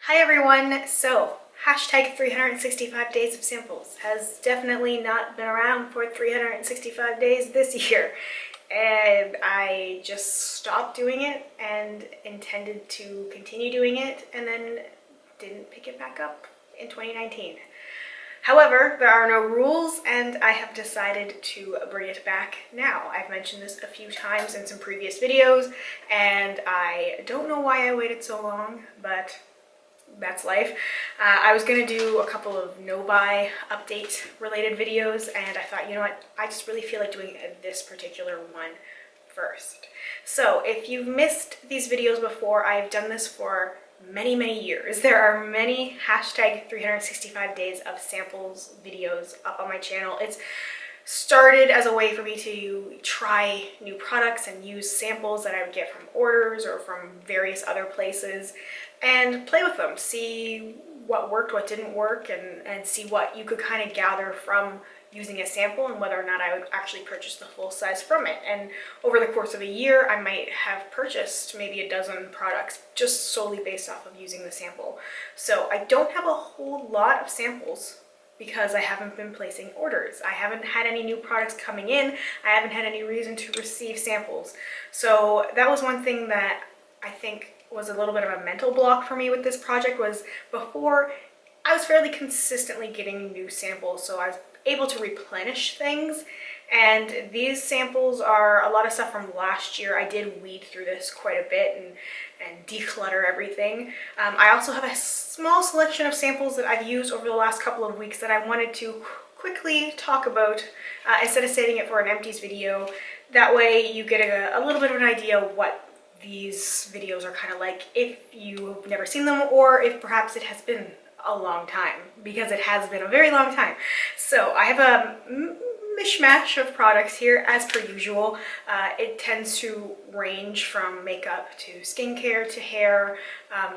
Hi everyone! So, hashtag 365 days of samples has definitely not been around for 365 days this year. And I just stopped doing it and intended to continue doing it and then didn't pick it back up in 2019. However, there are no rules and I have decided to bring it back now. I've mentioned this a few times in some previous videos and I don't know why I waited so long, but that's life. I was going to do a couple of no-buy update related videos and I thought, you know what, I just really feel like doing this particular one first. So if you've missed these videos before, I've done this for many years. There are many hashtag 365 days of samples videos up on my channel. It's started as a way for me to try new products and use samples that I would get from orders or from various other places and play with them, see what worked, what didn't work, and see what you could kind of gather from using a sample and whether or not I would actually purchase the full size from it. And over the course of a year, I might have purchased maybe a dozen products just solely based off of using the sample. So I don't have a whole lot of samples because I haven't been placing orders. I haven't had any new products coming in. I haven't had any reason to receive samples. So that was one thing that I think was a little bit of a mental block for me with this project. Was before I was fairly consistently getting new samples, so I was able to replenish things. And these samples are a lot of stuff from last year. I did weed through this quite a bit and declutter everything. I also have a small selection of samples that I've used over the last couple of weeks that I wanted to quickly talk about instead of saving it for an empties video. That way you get a little bit of an idea what these videos are kind of like if you've never seen them, or if perhaps it has been a long time, because it has been a very long time. So I have a mishmash of products here as per usual. It tends to range from makeup to skincare to hair.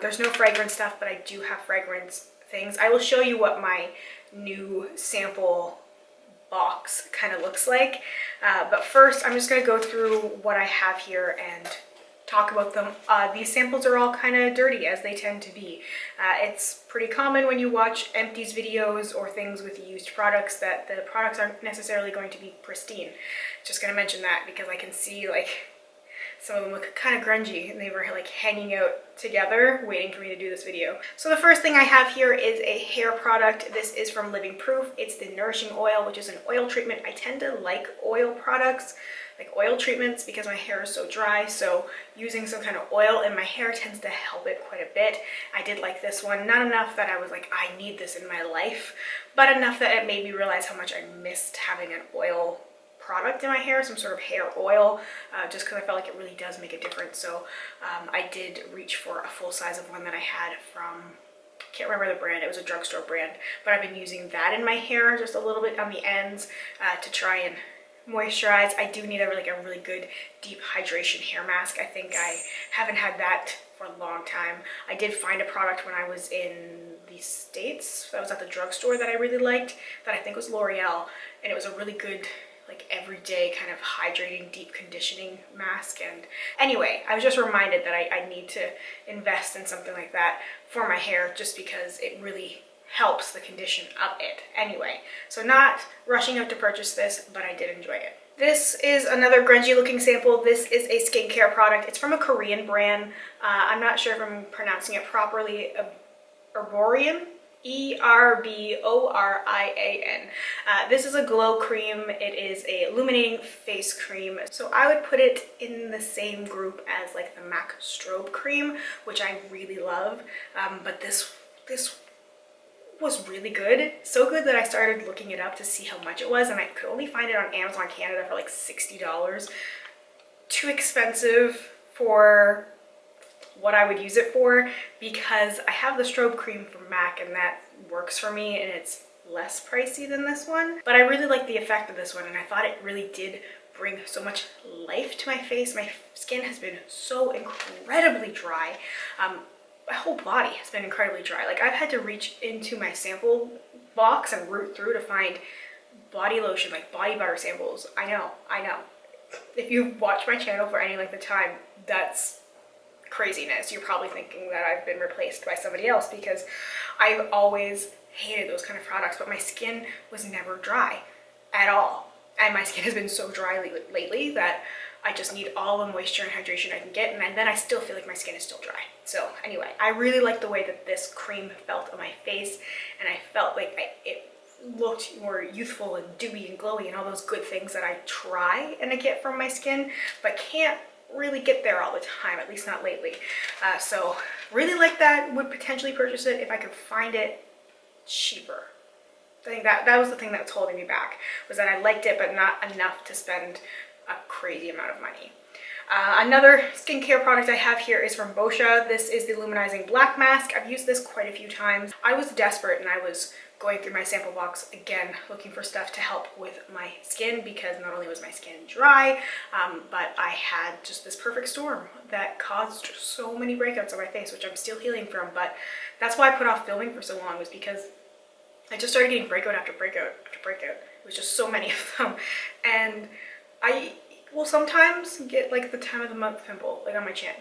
There's no fragrance stuff, but I do have fragrance things. I will show you what my new sample box kind of looks like. But first I'm just going to go through what I have here and talk about them. These samples are all kind of dirty, as they tend to be. It's pretty common when you watch empties videos or things with used products that the products aren't necessarily going to be pristine. Just gonna mention that because I can see like some of them look kind of grungy and they were like hanging out together waiting for me to do this video. So the first thing I have here is a hair product. This is from Living Proof. It's the Nourishing Oil, which is an oil treatment. I tend to like oil products, like oil treatments, because my hair is so dry, so using some kind of oil in my hair tends to help it quite a bit. I did like this one, not enough that I was like, I need this in my life, but enough that it made me realize how much I missed having an oil product in my hair, some sort of hair oil, just because I felt like it really does make a difference. So I did reach for a full size of one that I had from, can't remember the brand, it was a drugstore brand, but I've been using that in my hair just a little bit on the ends to try and moisturize. I do need a really good deep hydration hair mask. I think I haven't had that for a long time. I did find a product when I was in the States that was at the drugstore that I really liked, that I think was L'Oreal, and it was a really good like everyday kind of hydrating deep conditioning mask. And anyway, I was just reminded that I need to invest in something like that for my hair, just because it really helps the condition of it. Anyway, so not rushing out to purchase this, but I did enjoy it. This is another grungy looking sample. This is a skincare product. It's from a Korean brand. I'm not sure if I'm pronouncing it properly. Erborian? E-R-B-O-R-I-A-N. This is a glow cream. It is a illuminating face cream. So I would put it in the same group as like the MAC strobe cream, which I really love. But this was really good. So good that I started looking it up to see how much it was, and I could only find it on Amazon Canada for like $60. Too expensive for what I would use it for, because I have the strobe cream from MAC and that works for me and it's less pricey than this one. But I really like the effect of this one and I thought it really did bring so much life to my face. My skin has been so incredibly dry. My whole body has been incredibly dry. Like I've had to reach into my sample box and root through to find body lotion, like body butter samples. I know. If you've watched my channel for any length of time, that's craziness, you're probably thinking that I've been replaced by somebody else, because I've always hated those kind of products, but my skin was never dry at all. And my skin has been so dry lately that I just need all the moisture and hydration I can get, and then I still feel like my skin is still dry. So anyway, I really like the way that this cream felt on my face, and I felt like it looked more youthful and dewy and glowy and all those good things that I try and I get from my skin, but can't really get there all the time, at least not lately. So really like that, would potentially purchase it if I could find it cheaper. I think that was the thing that was holding me back, was that I liked it but not enough to spend a crazy amount of money. Another skincare product I have here is from Boscia. This is the Luminizing Black Mask. I've used this quite a few times. I was desperate and I was going through my sample box again, looking for stuff to help with my skin, because not only was my skin dry, but I had just this perfect storm that caused so many breakouts on my face, which I'm still healing from. But that's why I put off filming for so long, was because I just started getting breakout after breakout after breakout. It was just so many of them. And I will sometimes get like the time of the month pimple, like on my chin.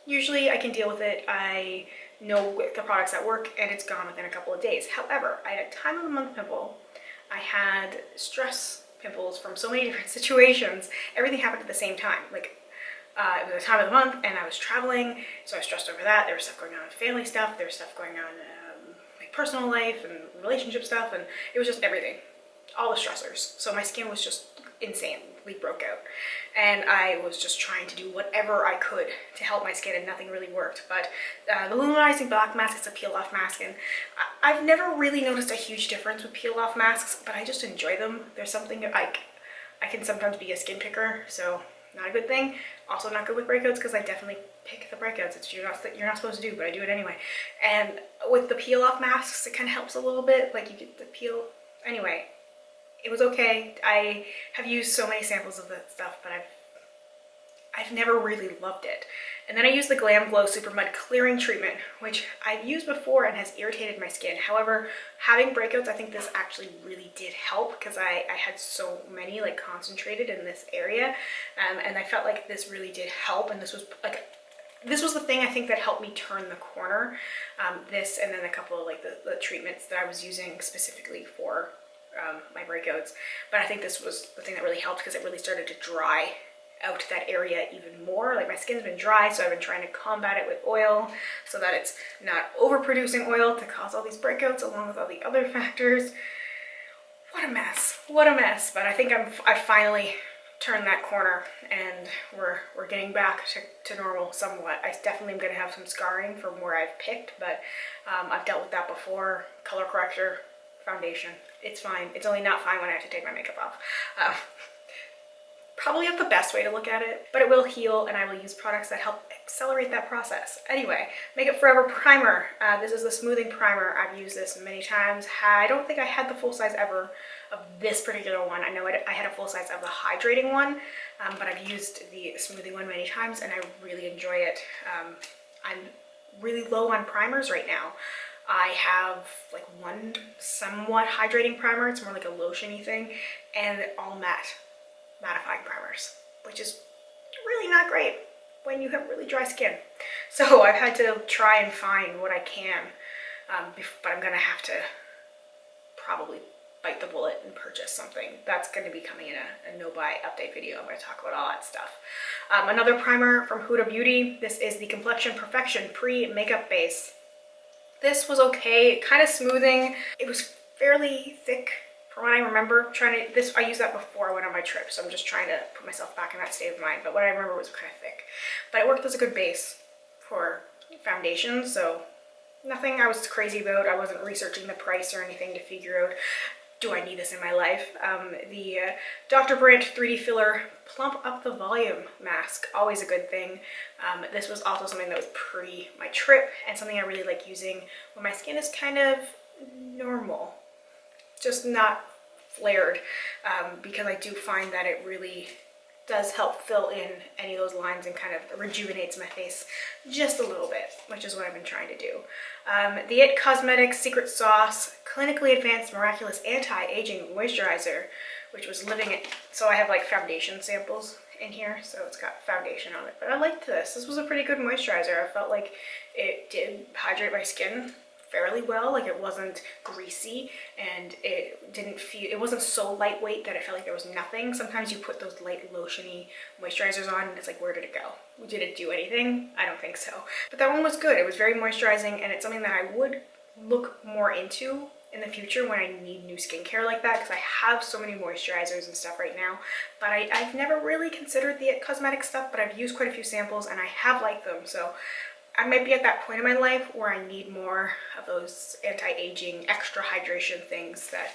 Usually I can deal with it. I know the products that work and it's gone within a couple of days. However, I had a time of the month pimple. I had stress pimples from so many different situations. Everything happened at the same time. Like it was a time of the month and I was traveling, so I was stressed over that. There was stuff going on with family stuff. There was stuff going on like personal life and relationship stuff, and it was just everything. All the stressors. So my skin was just insanely broke out, and I was just trying to do whatever I could to help my skin, and nothing really worked. But the Luminizing Black Mask is a peel off mask, and I've never really noticed a huge difference with peel off masks, but I just enjoy them. There's something I can sometimes be a skin picker, so not a good thing. Also not good with breakouts, because I definitely pick the breakouts. It's you're not supposed to do, but I do it anyway. And with the peel off masks, it kind of helps a little bit, like you get the peel. Anyway, it was okay. I have used so many samples of that stuff, but I've never really loved it. And then I used the Glam Glow Super Mud Clearing Treatment, which I've used before and has irritated my skin. However, having breakouts, I think this actually really did help, because I had so many like concentrated in this area, and I felt like this really did help. And this was the thing I think that helped me turn the corner. This, and then a couple of like the treatments that I was using specifically for my breakouts. But I think this was the thing that really helped, because it really started to dry out that area even more. Like my skin's been dry, so I've been trying to combat it with oil so that it's not overproducing oil to cause all these breakouts, along with all the other factors. What a mess, what a mess. But I think I finally turned that corner, and we're getting back to normal somewhat. I definitely am going to have some scarring from where I've picked, but I've dealt with that before. Color corrector, foundation, it's fine. It's only not fine when I have to take my makeup off. Probably not the best way to look at it, but it will heal, and I will use products that help accelerate that process. Anyway, Makeup Forever Primer. This is the smoothing primer. I've used this many times. I don't think I had the full size ever of this particular one. I know I had a full size of the hydrating one, but I've used the smoothing one many times, and I really enjoy it. I'm really low on primers right now. I have like one somewhat hydrating primer. It's more like a lotion-y thing, and they're all mattifying primers, which is really not great when you have really dry skin. So I've had to try and find what I can, but I'm gonna have to probably bite the bullet and purchase something. That's going to be coming in a no-buy update video. I'm going to talk about all that stuff. Another primer from Huda Beauty. This is the Complexion Perfection Pre-Makeup Base. This was okay, kind of smoothing. It was fairly thick from what I remember. I used that before I went on my trip, so I'm just trying to put myself back in that state of mind. But what I remember was kind of thick. But it worked as a good base for foundation, so nothing I was crazy about. I wasn't researching the price or anything to figure out, do I need this in my life? The Dr. Brandt 3D Filler Plump Up the Volume Mask, always a good thing. This was also something that was pre my trip, and something I really like using when my skin is kind of normal, just not flared, because I do find that it really does help fill in any of those lines and kind of rejuvenates my face just a little bit, which is what I've been trying to do. The It Cosmetics Secret Sauce Clinically Advanced Miraculous Anti-Aging Moisturizer, which was living it. So I have like foundation samples in here, so it's got foundation on it. But I liked this. This was a pretty good moisturizer. I felt like it did hydrate my skin fairly well. Like, it wasn't greasy, and it wasn't so lightweight that I felt like there was nothing. Sometimes you put those light lotiony moisturizers on and it's like, where did it go? Did it do anything? I don't think so. But that one was good. It was very moisturizing, and it's something that I would look more into in the future when I need new skincare like that, because I have so many moisturizers and stuff right now. But I've never really considered the cosmetic stuff, but I've used quite a few samples and I have liked them. So I might be at that point in my life where I need more of those anti-aging, extra hydration things that,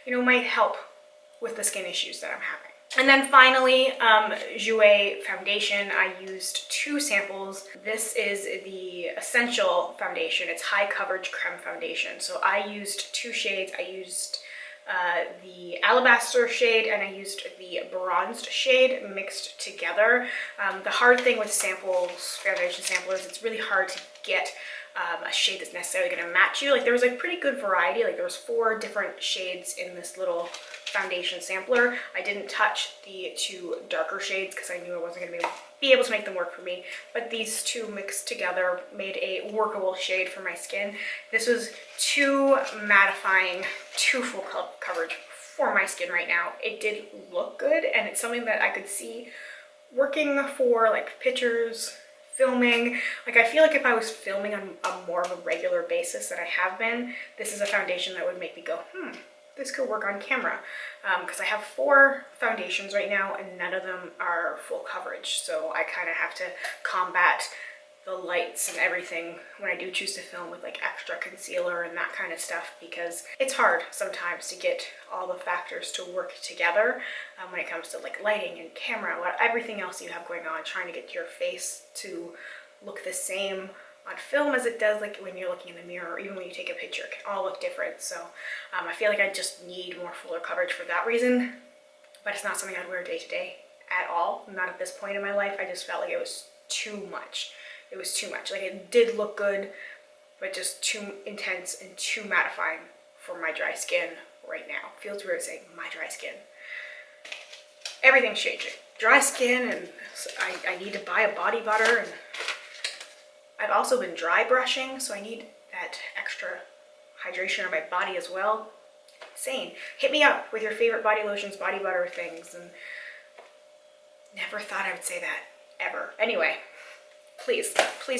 you know, might help with the skin issues that I'm having. And then finally, Jouer foundation. I used 2 samples. This is the Essential foundation. It's high coverage creme foundation. So I used 2 shades. I used the alabaster shade and I used the bronzed shade mixed together. The hard thing with samples, foundation samplers, it's really hard to get a shade that's necessarily going to match you. Like, there was a pretty good variety. Like, there was 4 different shades in this little foundation sampler. I didn't touch the 2 darker shades because I knew I wasn't going to be able to make them work for me, but these 2 mixed together made a workable shade for my skin. This was too mattifying, too full coverage for my skin right now. It did look good, and it's something that I could see working for like pictures, filming. Like, I feel like if I was filming on more of a regular basis than I have been, this is a foundation that would make me go, this could work on camera. Because I have 4 foundations right now and none of them are full coverage. So I kind of have to combat the lights and everything when I do choose to film with like extra concealer and that kind of stuff, because it's hard sometimes to get all the factors to work together when it comes to like lighting and camera, everything else you have going on, trying to get your face to look the same on film as it does like when you're looking in the mirror, or even when you take a picture. It can all look different. So I feel like I just need more fuller coverage for that reason, but it's not something I'd wear day to day at all. Not at this point in my life. I just felt like it was too much. It was too much. Like, it did look good, but just too intense and too mattifying for my dry skin right now. Feels weird saying my dry skin. Everything's changing. Dry skin, and I need to buy a body butter, and I've also been dry brushing, so I need that extra hydration on my body as well. Insane. Hit me up with your favorite body lotions, body butter things, and never thought I would say that ever. Anyway, please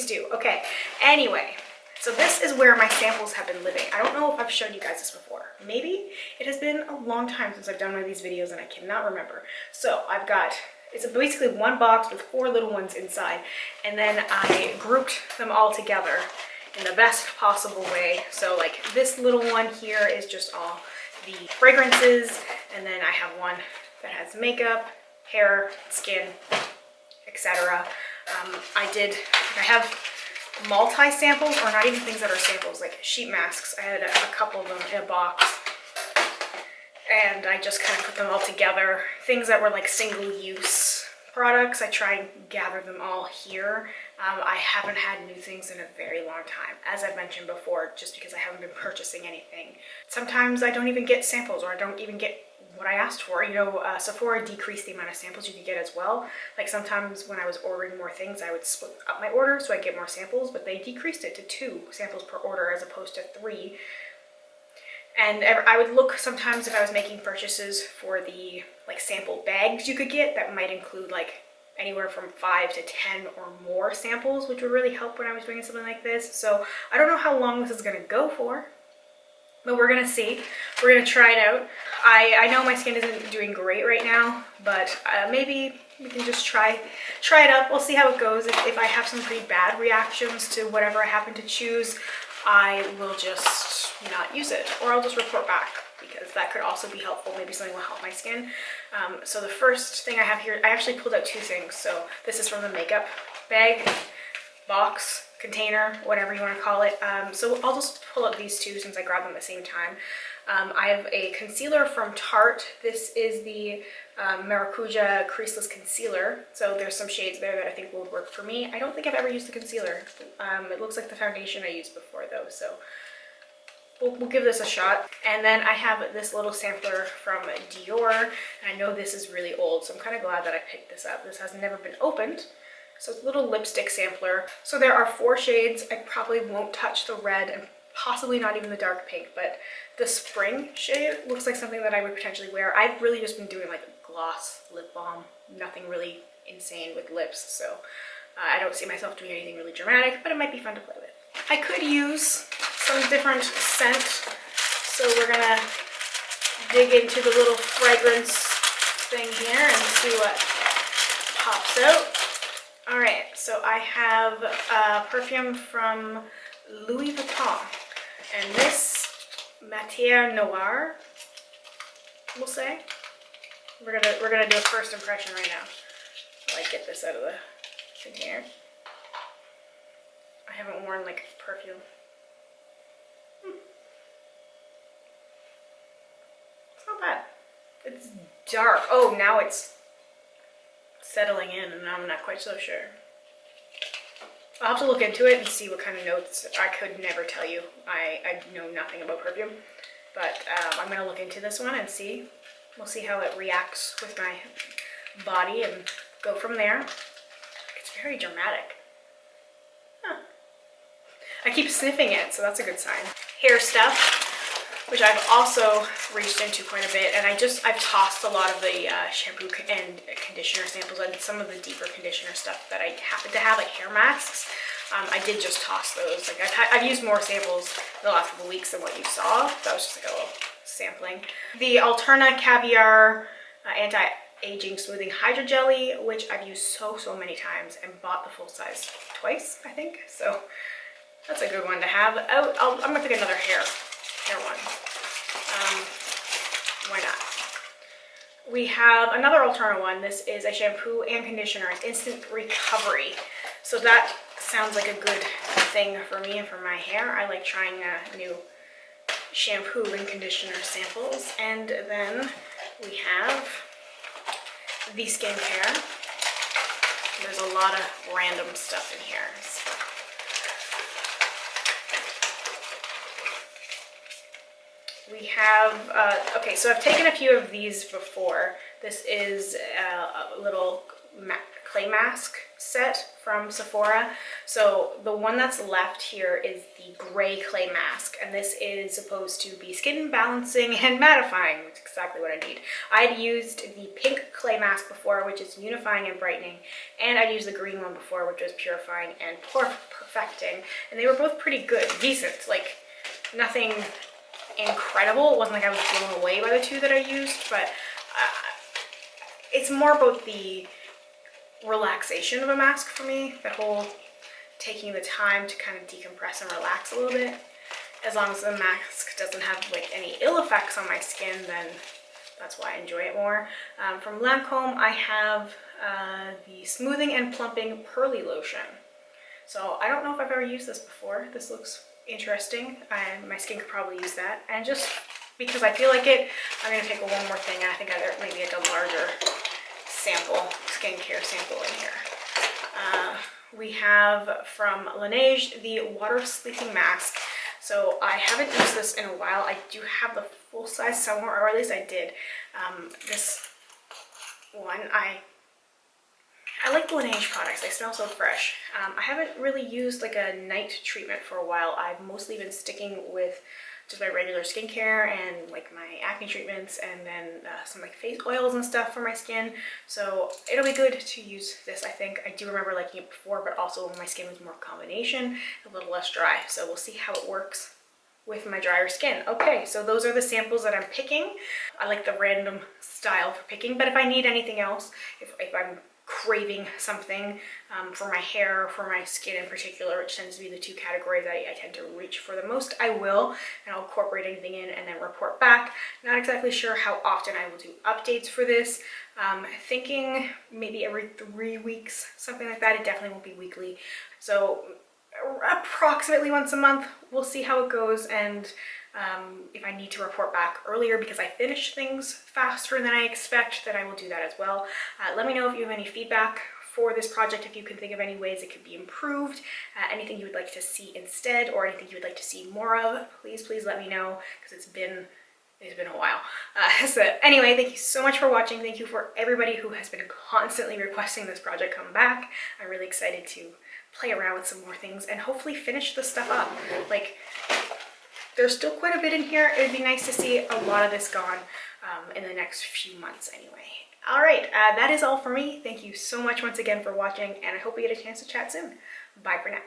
do. Okay, anyway, so this is where my samples have been living. I don't know if I've shown you guys this before. Maybe. It has been a long time since I've done one of these videos and I cannot remember. So I've got, it's basically one box with 4 little ones inside, and then I grouped them all together in the best possible way. So like this little one here is just all the fragrances, and then I have one that has makeup, hair, skin, etc. I have multi-samples, or not even things that are samples, like sheet masks. I had a couple of them in a box, and I just kind of put them all together. Things that were like single-use products, I try and gather them all here. I haven't had new things in a very long time, as I've mentioned before, just because I haven't been purchasing anything. Sometimes I don't even get samples, or I don't even get what I asked for. You know, Sephora decreased the amount of samples you could get as well. Like, sometimes when I was ordering more things, I would split up my order so I get more samples, but they decreased it to 2 samples per order as opposed to 3. And I would look sometimes if I was making purchases for the like sample bags you could get that might include like anywhere from 5 to 10 or more samples, which would really help when I was doing something like this. So I don't know how long this is going to go for, but we're gonna see. We're gonna try it out. I know my skin isn't doing great right now, but maybe we can just try it up. We'll see how it goes. If I have some pretty bad reactions to whatever I happen to choose, I will just not use it, or I'll just report back, because that could also be helpful. Maybe something will help my skin. So the first thing I have here, I actually pulled out 2 things. So this is from the makeup bag, box, container, whatever you want to call it. So I'll just pull out these 2 since I grabbed them at the same time. I have a concealer from Tarte. This is the Maracuja Creaseless Concealer. So there's some shades there that I think will work for me. I don't think I've ever used the concealer. It looks like the foundation I used before though, so we'll give this a shot. And then I have this little sampler from Dior, and I know this is really old, so I'm kind of glad that I picked this up. This has never been opened. So it's a little lipstick sampler. So there are 4 shades. I probably won't touch the red and possibly not even the dark pink, but the spring shade looks like something that I would potentially wear. I've really just been doing like a gloss lip balm, nothing really insane with lips, so I don't see myself doing anything really dramatic, but it might be fun to play with. I could use some different scent, so we're gonna dig into the little fragrance thing here and see what pops out. All right, so I have a perfume from Louis Vuitton, and this Matière Noire, we'll say. We're gonna do a first impression right now. I'll like get this out of the container. I haven't worn like perfume. It's not bad. It's dark. Oh, now it's settling in, and I'm not quite so sure. I'll have to look into it and see what kind of notes. I could never tell you. I know nothing about perfume, but I'm gonna look into this one and see. We'll see how it reacts with my body and go from there. It's very dramatic. Huh. I keep sniffing it, so that's a good sign. Hair stuff, which I've also reached into quite a bit, and I've tossed a lot of the shampoo and conditioner samples and some of the deeper conditioner stuff that I happen to have, like hair masks. I did just toss those. Like I've used more samples in the last couple weeks than what you saw. That was just like a little sampling. The Alterna Caviar Anti-Aging Smoothing Hydra Jelly, which I've used so many times and bought the full size twice, I think. So that's a good one to have. I'm gonna pick another hair one. Why not? We have another Alterna one. This is a shampoo and conditioner. It's instant recovery. So that sounds like a good thing for me and for my hair. I like trying new shampoo and conditioner samples. And then we have the skincare. There's a lot of random stuff in here. We have, okay, so I've taken a few of these before. This is a little clay mask set from Sephora. So the one that's left here is the gray clay mask, and this is supposed to be skin balancing and mattifying, which is exactly what I need. I'd used the pink clay mask before, which is unifying and brightening, and I'd used the green one before, which was purifying and perfecting, and they were both pretty good, decent, like nothing incredible. It wasn't like I was blown away by the two that I used, but it's more about the relaxation of a mask for me, that whole taking the time to kind of decompress and relax a little bit. As long as the mask doesn't have like any ill effects on my skin, then that's why I enjoy it more. From Lancome, I have the Smoothing and Plumping Pearly Lotion. So I don't know if I've ever used this before. This looks interesting, and my skin could probably use that. And just because I feel like it, I'm gonna take one more thing, and I think maybe like a larger sample, skincare sample in here. We have from Laneige the Water Sleeping Mask. So I haven't used this in a while. I do have the full size somewhere, or at least I did. This one, I like Laneige products. They smell so fresh. I haven't really used like a night treatment for a while. I've mostly been sticking with just my regular skincare and like my acne treatments, and then some like face oils and stuff for my skin. So it'll be good to use this, I think. I do remember liking it before, but also when my skin was more combination, a little less dry. So we'll see how it works with my drier skin. Okay, so those are the samples that I'm picking. I like the random style for picking, but if I need anything else, if I'm craving something for my hair, for my skin in particular, which tends to be the two categories I tend to reach for the most, I will, and I'll incorporate anything in and then report back. Not exactly sure how often I will do updates for this. Thinking maybe every 3 weeks, something like that. It definitely won't be weekly. So approximately once a month. We'll see how it goes, and if I need to report back earlier because I finish things faster than I expect, then I will do that as well. Let me know if you have any feedback for this project if you can think of any ways it could be improved, anything you would like to see instead, or anything you would like to see more of. Please let me know, because it's been a while. So anyway, thank you so much for watching. Thank you for everybody who has been constantly requesting this project come back. I'm really excited to play around with some more things and hopefully finish this stuff up. Like, there's still quite a bit in here. It would be nice to see a lot of this gone in the next few months anyway. All right, that is all for me. Thank you so much once again for watching, and I hope we get a chance to chat soon. Bye for now.